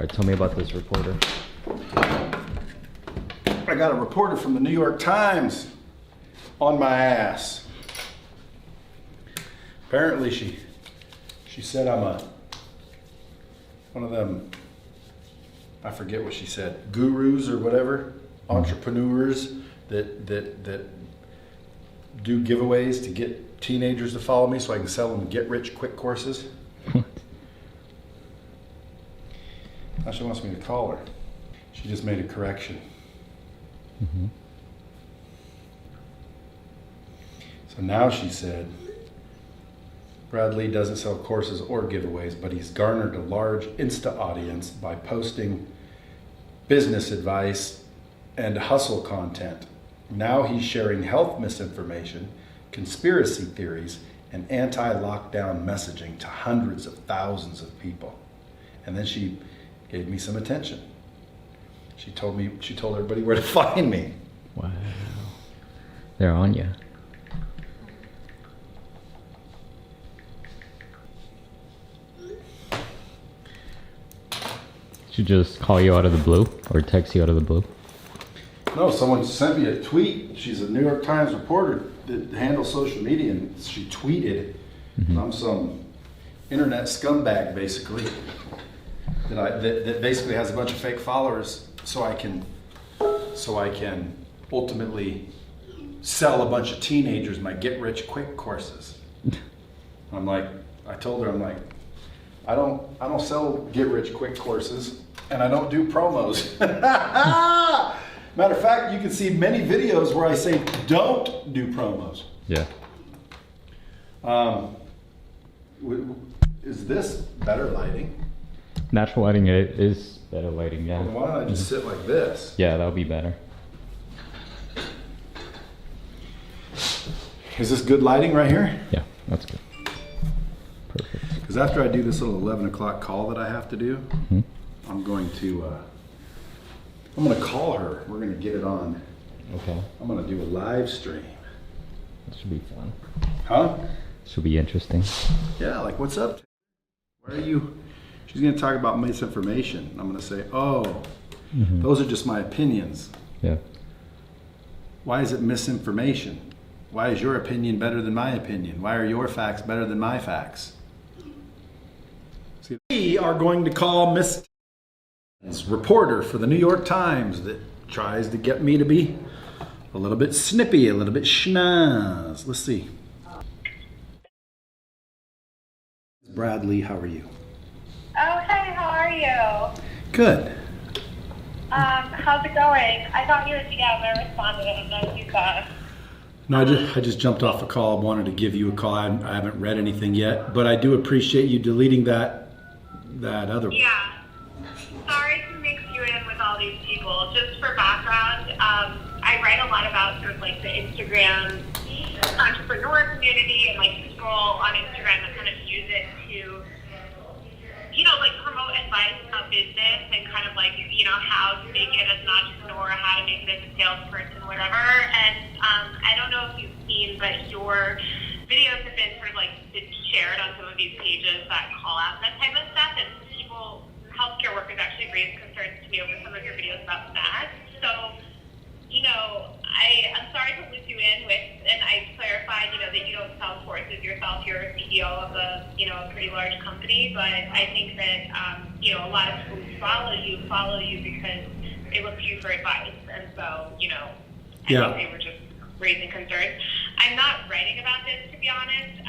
right, tell me about this reporter. I got a reporter from the New York Times on my ass. Apparently she said I'm one of them, I forget what she said, gurus or whatever, entrepreneurs that do giveaways to get teenagers to follow me so I can sell them get-rich-quick courses. Now she wants me to call her. She just made a correction. Mm-hmm. So now she said, Brad Lee doesn't sell courses or giveaways, but he's garnered a large Insta audience by posting business advice and hustle content. Now he's sharing health misinformation, conspiracy theories, and anti-lockdown messaging to hundreds of thousands of people. And then she gave me some attention. She told everybody where to find me. Wow. They're on you. She just call you out of the blue or text you out of the blue? No, someone sent me a tweet. She's a New York Times reporter that handles social media, and she tweeted, I'm some internet scumbag basically, that basically has a bunch of fake followers so I can ultimately sell a bunch of teenagers my get-rich-quick courses. I told her, I don't sell get-rich-quick courses, and I don't do promos. Matter of fact, you can see many videos where I say don't do promos. Yeah. Is this better lighting? Natural lighting is better lighting, yeah. Well, why don't I just sit like this? Yeah, that'll be better. Is this good lighting right here? Yeah, that's good. Perfect. Because after I do this little 11 o'clock call that I have to do, I'm going to call her. We're going to get it on. Okay. I'm going to do a live stream. That should be fun. Huh? Should be interesting. Yeah, like, what's up? Where are you? She's going to talk about misinformation. I'm going to say, those are just my opinions. Yeah. Why is it misinformation? Why is your opinion better than my opinion? Why are your facts better than my facts? See, we are going to call Miss reporter for the New York Times that tries to get me to be a little bit snippy, a little bit schnoz. Let's see. Brad Lee, how are you? Oh, hey, how are you? Good. How's it going? I thought you were together. I responded. I don't know if you saw. No, I just jumped off a call. I wanted to give you a call. I haven't read anything yet, but I do appreciate you deleting that other one. Yeah. Sorry to mix you in with all these people. Just for background, I write a lot about sort of like the Instagram entrepreneur community and like people on Instagram that kind of use it to, like promote advice about business and kind of like, how to make it as an entrepreneur, how to make it as a salesperson, whatever. And I don't know if you've seen, but your videos have been sort of like shared on some of these pages that call out that type of stuff. And people, healthcare workers actually raise concerns to me over some of your videos about that. So, I'm sorry to loop you in with, and I clarified, that you don't sell courses yourself. You're a CEO of a pretty large company, but I think that, a lot of people who follow you because they look to you for advice. And so, I think they were just raising concerns. I'm not writing about this, to be honest.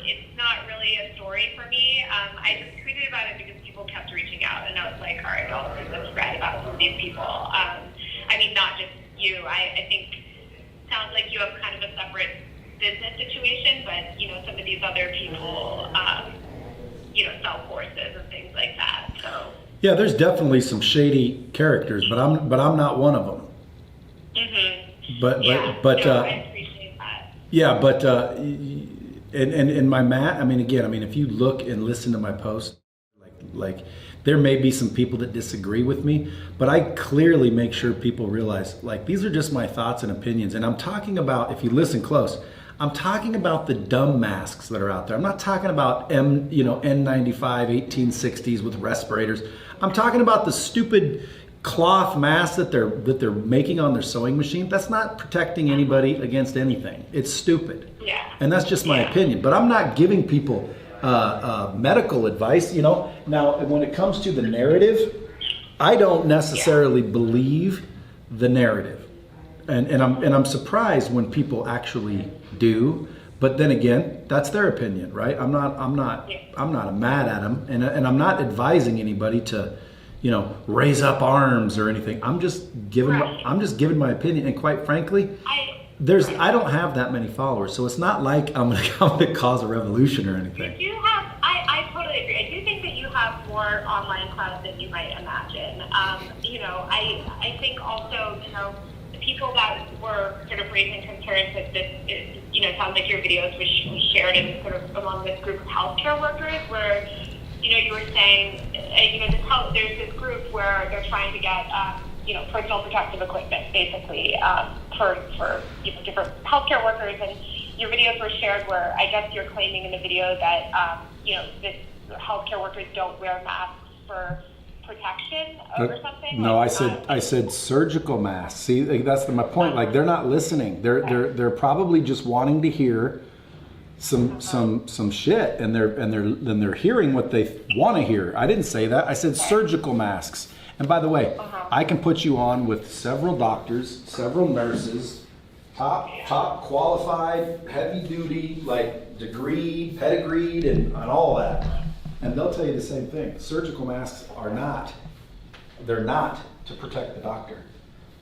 It's not really a story for me. I just tweeted about it because people kept reaching out, and I was like, all right, I'll spread about some of these people. Not just you. I think it sounds like you have kind of a separate business situation, but some of these other people, sell courses and things like that. So yeah, there's definitely some shady characters, but I'm not one of them. Mm-hmm. But I appreciate that. Yeah, but and my if you look and listen to my posts, like there may be some people that disagree with me, but I clearly make sure people realize, like, these are just my thoughts and opinions. And I'm talking about, if you listen close, I'm talking about the dumb masks that are out there. I'm not talking about N95 1860s with respirators. I'm talking about the stupid cloth masks that they're making on their sewing machine. That's not protecting anybody against anything. It's stupid. Yeah. And that's just my opinion. But I'm not giving people medical advice. You know. Now, when it comes to the narrative, I don't necessarily believe the narrative, and I'm surprised when people actually do. But then again, that's their opinion, right? I'm not mad at them, and I'm not advising anybody to, you know, raise up arms or anything. I'm just giving my opinion, and quite frankly, I don't have that many followers, so it's not like I'm gonna cause a revolution or anything. You do have, I totally agree. I do think that you have more online clout than you might imagine. You know, I think also, you know, the people that were sort of raising concerns that this is, you know, it sounds like your videos was shared in sort of among this group of healthcare workers where, you know, you were saying, you know, there's this group where they're trying to get, you know, personal protective equipment, basically, for you know, different healthcare workers. And your videos were shared where I guess you're claiming in the video that, you know, that healthcare workers don't wear masks for protection or something. No, I said surgical masks. See, like, that's my point. Like, they're not listening. They're probably just wanting to hear some shit, and they're hearing what they want to hear. I didn't say that. I said surgical masks. And by the way, I can put you on with several doctors, several nurses, top qualified, heavy duty, like degreed, pedigreed, and all that. And they'll tell you the same thing. Surgical masks they're not to protect the doctor.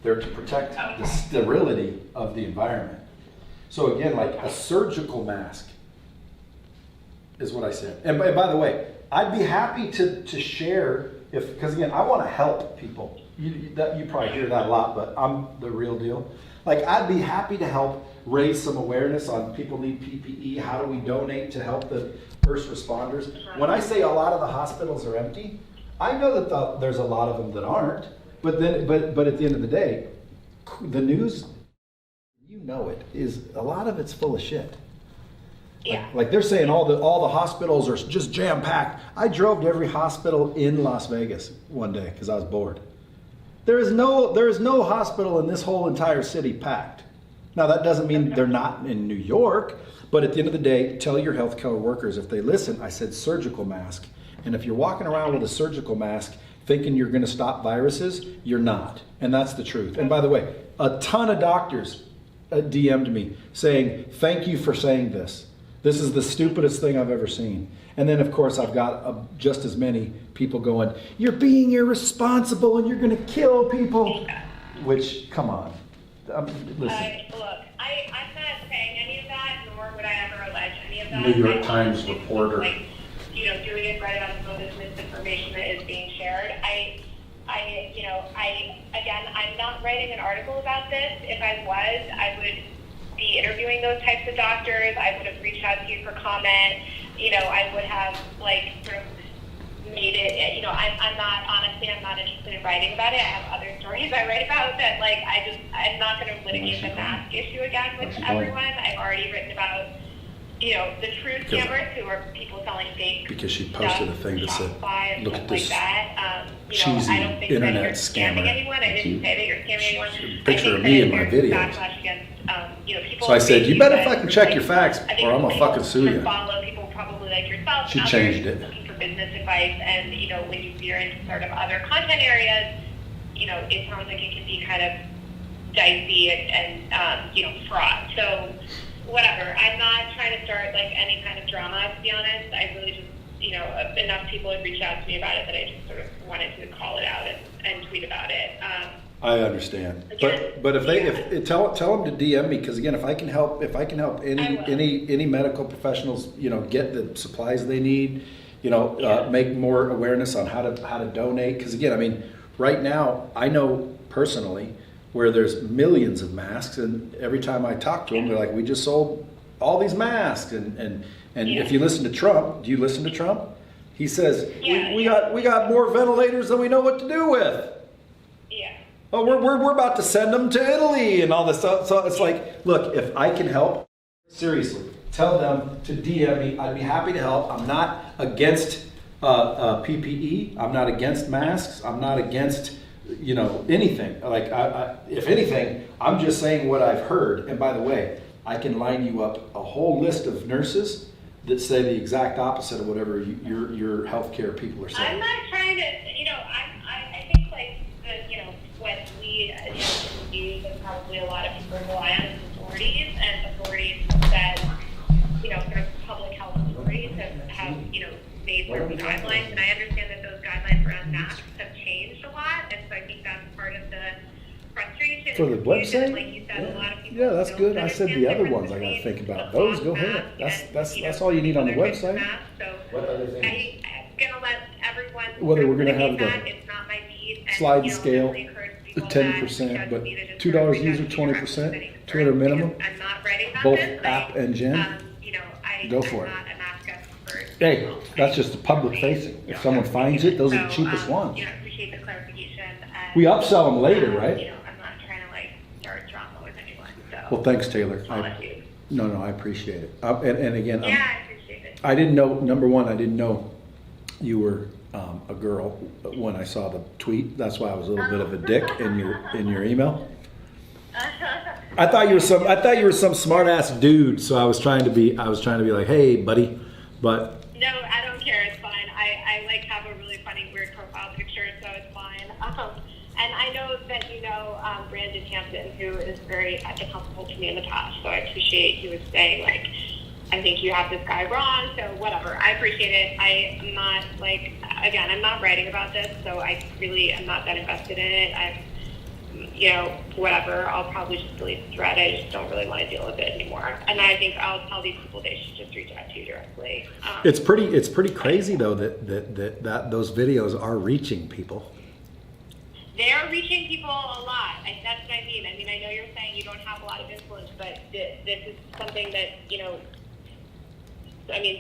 They're to protect the sterility of the environment. So again, like a surgical mask is what I said. And by the way, I'd be happy to share, because again, I want to help people. You probably hear that a lot, but I'm the real deal. Like, I'd be happy to help raise some awareness on people need PPE. How do we donate to help the first responders? When I say a lot of the hospitals are empty, I know that there's a lot of them that aren't. But at the end of the day, the news, you know it, is a lot of it's full of shit. Yeah. Like they're saying all the hospitals are just jam packed. I drove to every hospital in Las Vegas one day because I was bored. There is no hospital in this whole entire city packed. Now that doesn't mean they're not in New York, but at the end of the day, tell your healthcare workers, if they listen, I said surgical mask. And if you're walking around with a surgical mask thinking you're going to stop viruses, you're not. And that's the truth. And by the way, a ton of doctors DM'd me saying, thank you for saying this. This is the stupidest thing I've ever seen. And then, of course, I've got just as many people going, you're being irresponsible and you're going to kill people. Which, come on. Listen. Look, I'm not saying any of that, nor would I ever allege any of that. New York Times reporter. Like, you know, doing it right about some of this misinformation that is being shared. I'm not writing an article about this. If I was, I would be interviewing those types of doctors. I would have reached out to you for comment. You know, I would have sort of made it. You know, I'm not interested in writing about it. I have other stories I write about that. I'm not going to litigate the mask issue again with everyone. I've already written about, you know, the true scammers who are people selling fake. Because she posted a thing that said, look at this cheesy I don't think internet that you're scammer. Scamming anyone. I didn't say that you're scamming anyone. A picture of me in my videos. People so I said, you better fucking check your facts or I'm gonna fucking sue you. Follow people probably like yourself. She changed it. Looking for business advice, and you know, when you veer into sort of other content areas, you know, it sounds like it can be kind of dicey and you know, fraught. So whatever. I'm not trying to start like any kind of drama, to be honest. I really just, you know, enough people have reached out to me about it that I just sort of wanted to call it out and tweet about it. I understand, but if tell them to DM me, because again, if I can help any medical professionals, you know, get the supplies they need, you know, make more awareness on how to donate. Because again, I mean, right now I know personally where there's millions of masks, and every time I talk to them, they're like, we just sold all these masks, and if you listen to Trump, do you listen to Trump? He says we got more ventilators than we know what to do with. Oh, we're about to send them to Italy and all this stuff. So it's like, look, if I can help, seriously, tell them to DM me. I'd be happy to help. I'm not against PPE. I'm not against masks. I'm not against, anything. Like, if anything, I'm just saying what I've heard. And by the way, I can line you up a whole list of nurses that say the exact opposite of whatever your healthcare people are saying. I'm not trying to, I think like what we use and probably a lot of people rely on is authorities, and authorities that, sort of public health authorities have made certain guidelines, and I understand that those guidelines around masks have changed a lot, and so I think that's part of the frustration. For the website? Like you said, a lot of people That's don't good. I said the other understand ones I got to difference think between about. a Those, go cloth ahead. mask That's and, all you need on the other types of website. masks. So What other things? I'm gonna let everyone Whether we're gonna litigate have that. the It's not my beat. And, sliding scale, definitely encourage people 10%, that but judge me to $2 just user, be 20%, representing $200 minimum, because I'm not writing about both this. app and gen. I'm Go for it. not a mask expert. Hey, that's just the public facing. If someone finds it, those are the cheapest ones. I appreciate the clarification. And, We upsell them later, right? I'm not trying to start drama with anyone. So Well, thanks, Taylor. I'll let you. No, I appreciate it. And again, Yeah, I appreciate it. I didn't know, number one, I didn't know you were a girl when I saw the tweet. That's why I was a little bit of a dick in your email. I thought you were some smart ass dude, so I was trying to be like, hey, buddy, but No, I don't care. It's fine. I have a really funny weird profile picture, so it's fine. And I know that Brandon Hampton, who is very helpful to me in the past. So I appreciate he was saying I think you have this guy wrong. So whatever. I appreciate it. I'm not I'm not writing about this, so I really am not that invested in it. Whatever, I'll probably just delete the thread. I just don't really want to deal with it anymore. And I think I'll tell these people they should just reach out to you directly. it's pretty crazy though that those videos are reaching people. They are reaching people a lot. That's what I mean. I know you're saying you don't have a lot of influence, but this is something that,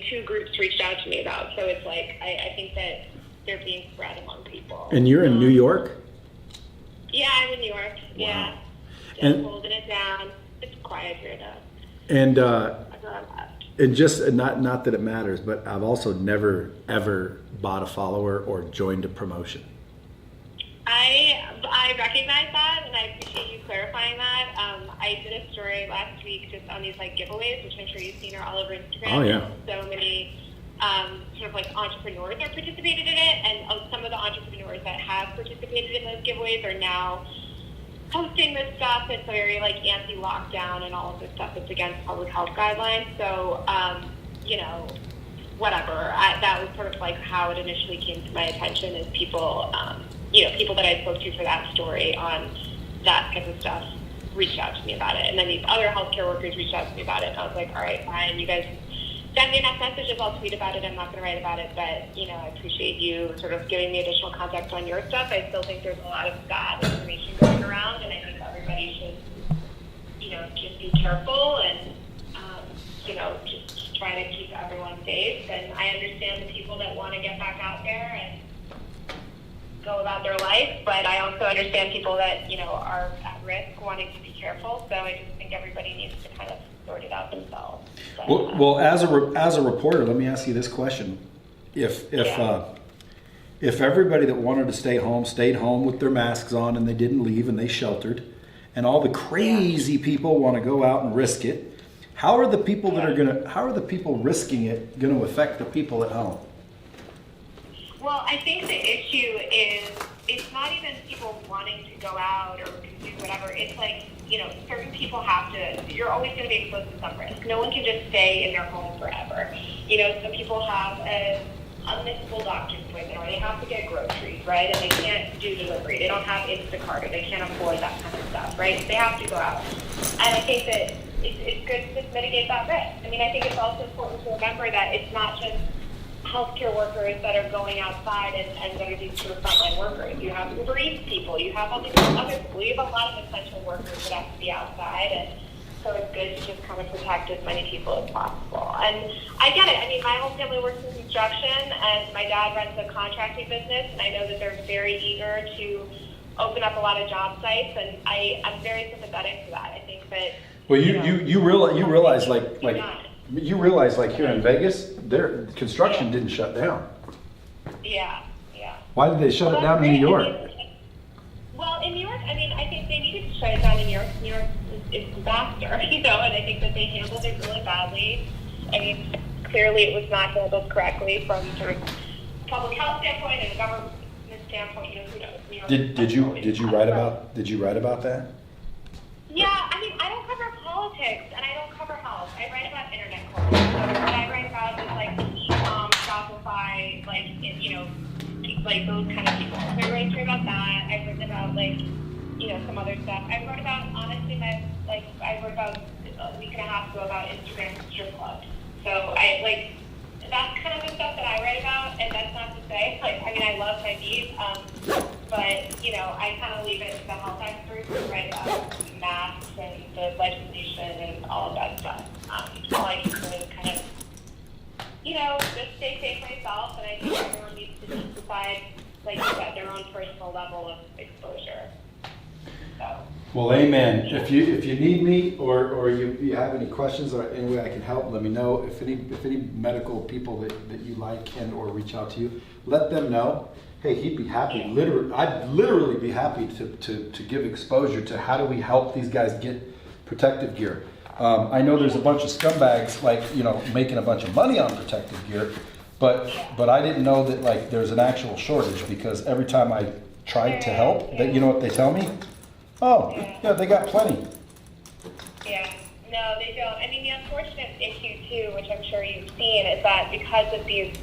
two groups reached out to me about. So it's I think that they're being spread among people. And you're in New York? Yeah, I'm in New York. Wow. Yeah. Just And- holding it down. It's quiet here, though. And I've gone left. and just not that it matters, but I've also never ever bought a follower or joined a promotion. I recognize that, and I appreciate you clarifying that. I did a story last week just on these giveaways, which I'm sure you've seen are all over Instagram. Oh, yeah. So many entrepreneurs are participated in it, and some of the entrepreneurs that have participated in those giveaways are now posting this stuff that's very anti-lockdown and all of this stuff that's against public health guidelines. So whatever. That was sort of how it initially came to my attention is people, people that I spoke to for that story on that type of stuff reached out to me about it. And then these other healthcare workers reached out to me about it. And I was like, all right, fine, you guys send me enough messages, I'll tweet about it. I'm not going to write about it, but, I appreciate you sort of giving me additional context on your stuff. I still think there's a lot of bad information going around, and I think everybody should, just be careful and, just try to keep everyone safe. And I understand the people that want to get back out there and go about their life, but I also understand people that, are at risk wanting to be careful. So I just think everybody needs to kind of sort it out themselves. But, Well, as a reporter, let me ask you this question: If everybody that wanted to stay home stayed home with their masks on and they didn't leave and they sheltered, and all the crazy people want to go out and risk it, how are the people risking it going to affect the people at home? Well, I think the issue is it's not even people wanting to go out or do whatever. It's certain people have to, you're always going to be exposed to some risk. No one can just stay in their home forever. Some people have an unmissable doctor's appointment or they have to get groceries, right? And they can't do delivery. They don't have Instacart or they can't afford that kind of stuff, right? They have to go out. And I think that it's good to just mitigate that risk. I think it's also important to remember that it's not just healthcare workers that are going outside and that are these sort of frontline workers. You have Uber Eats people, you have all these other people, you have a lot of essential workers that have to be outside, and so it's good to just kind of protect as many people as possible. And I get it. My whole family works in construction, and my dad runs a contracting business, and I know that they're very eager to open up a lot of job sites, and I'm very sympathetic to that. I think that Well, you realize here in Vegas, their construction didn't shut down. Yeah, yeah. Why did they shut it down in New York? Well, in New York, I mean, I think they needed to shut it down in New York. New York is a disaster, you know, and I think that they handled it really badly. I mean, clearly it was not handled correctly from sort of public health standpoint and a government standpoint. You know, who knows? New York Did you write about that? Yeah, I mean, I don't cover politics and I don't cover health. I write about internet culture. So what I write about is like Shopify, like you know, like those kind of people. So I write about that. I've written about like, you know, some other stuff. I wrote about honestly, I wrote about a week and a half ago about Instagram strip clubs. So I like that's kind of the stuff that I write about, and that's not to say like I mean I love my beat, but you know I kind of leave it to the health experts to write about masks and the legislation and all of that stuff. All I can do is kind of you know just stay safe myself, and I think everyone needs to just decide like at their own personal level of exposure. So. Well, amen. If you need me or you have any questions or any way I can help, let me know. If any medical people that you like can or reach out to you, let them know. Hey, he'd be happy. I'd literally be happy to give exposure to how do we help these guys get protective gear. I know there's a bunch of scumbags like making a bunch of money on protective gear, but I didn't know that like there's an actual shortage because every time I tried to help, that you know what they tell me. Oh, yeah, they got plenty. Yeah, no, they don't. I mean, the unfortunate issue, too, which I'm sure you've seen, is that because of these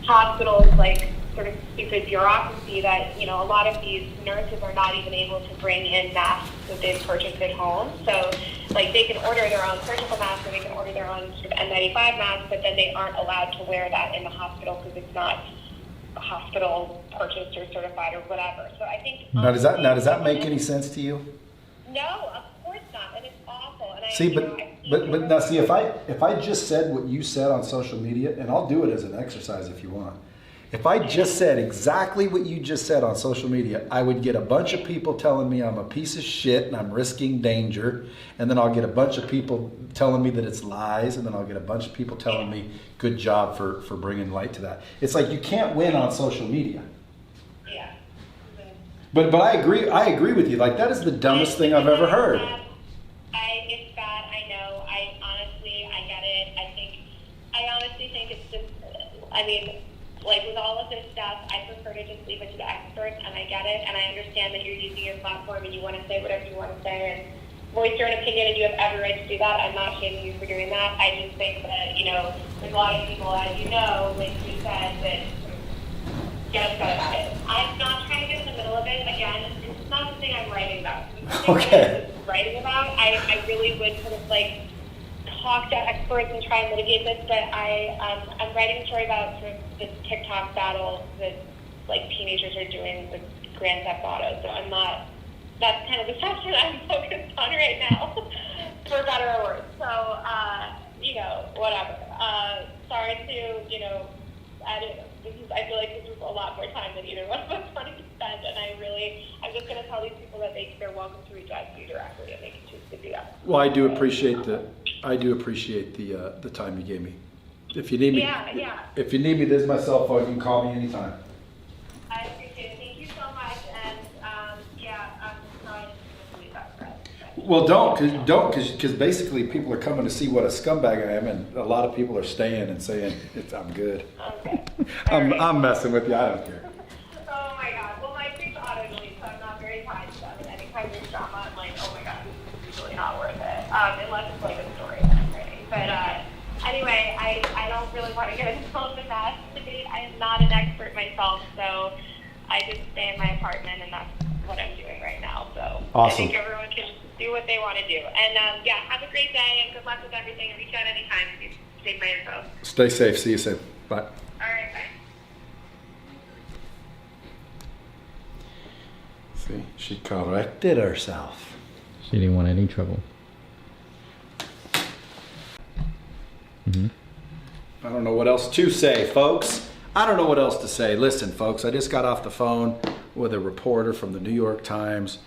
hospitals, like, sort of stupid bureaucracy, that, you know, a lot of these nurses are not even able to bring in masks that they've purchased at home. So, like, they can order their own surgical masks or they can order their own sort of N95 masks, but then they aren't allowed to wear that in the hospital because it's not hospital purchased or certified or whatever. So I think now does that make any sense to you? No, of course not, and it's awful. And see, but now see if I just said what you said on social media, and I'll do it as an exercise if you want. If I just said exactly what you just said on social media, I would get a bunch of people telling me I'm a piece of shit and I'm risking danger, and then I'll get a bunch of people telling me that it's lies, and then I'll get a bunch of people telling me good job for bringing light to that. It's like you can't win on social media. Yeah. But I agree with you. Like that is the dumbest thing I've ever heard. It's bad. I know. I get it. I honestly think it's just. I mean. Like with all of this stuff, I prefer to just leave it to the experts, and I get it, and I understand that you're using your platform and you want to say whatever you want to say and voice your own opinion, and you have every right to do that. I'm not shaming you for doing that. I just think that, there's a lot of people, as you know, like you said, that get upset about it. I'm not trying to get in the middle of it. Again, it's not the thing I'm writing about. Okay. Writing about, I really would sort of like talk to experts and try and mitigate this, but I'm writing a story about sort of this TikTok battle that like teenagers are doing with Grand Theft Auto. So that's kind of the stuff that I'm focused on right now, for better or worse. So, whatever. Sorry to, I feel like this was a lot more time than either one of us wanted to spend, and I'm just going to tell these people that they're welcome to reach out to you directly if they can choose to do that. Well, I do appreciate the time you gave me. If you need me, if you need me, this is my cell phone. You can call me anytime. I appreciate it. Thank you so much, and I'm sorry to leave that for us. Well, because basically people are coming to see what a scumbag I am, and a lot of people are staying and saying I'm good. Okay. I'm messing with you. I don't care. Oh my God. Well, my thing's auto-delete, so I'm not very tied to them. And anytime there's drama, I'm like, oh my God, this is really not worth it. Unless it's like a story that I'm writing. But anyway, I don't really want to get into all the mess. I am not an expert myself, so I just stay in my apartment, and that's what I'm doing right now. So awesome. I think everyone can do what they want to do. And have a great day, and good luck with everything. And reach out anytime if you take my info. Stay safe. See you soon. Bye. All right, bye. See, she corrected herself. She didn't want any trouble. Mm-hmm. I don't know what else to say, folks. I don't know what else to say. Listen, folks, I just got off the phone with a reporter from the New York Times,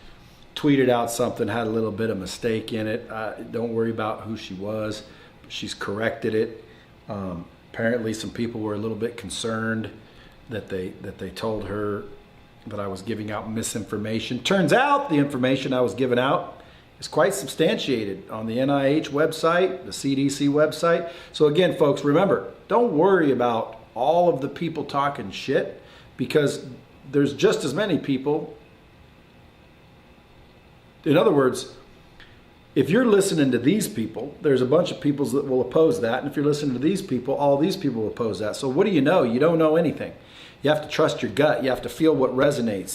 tweeted out something, had a little bit of mistake in it. Don't worry about who she was. She's corrected it. Apparently some people were a little bit concerned that they told her that I was giving out misinformation. Turns out the information I was giving out is quite substantiated on the NIH website, the CDC website. So again, folks, remember, don't worry about all of the people talking shit, because there's just as many people. In other words, if you're listening to these people, there's a bunch of people that will oppose that. And if you're listening to these people, all these people will oppose that. So what do you know? You don't know anything. You have to trust your gut. You have to feel what resonates.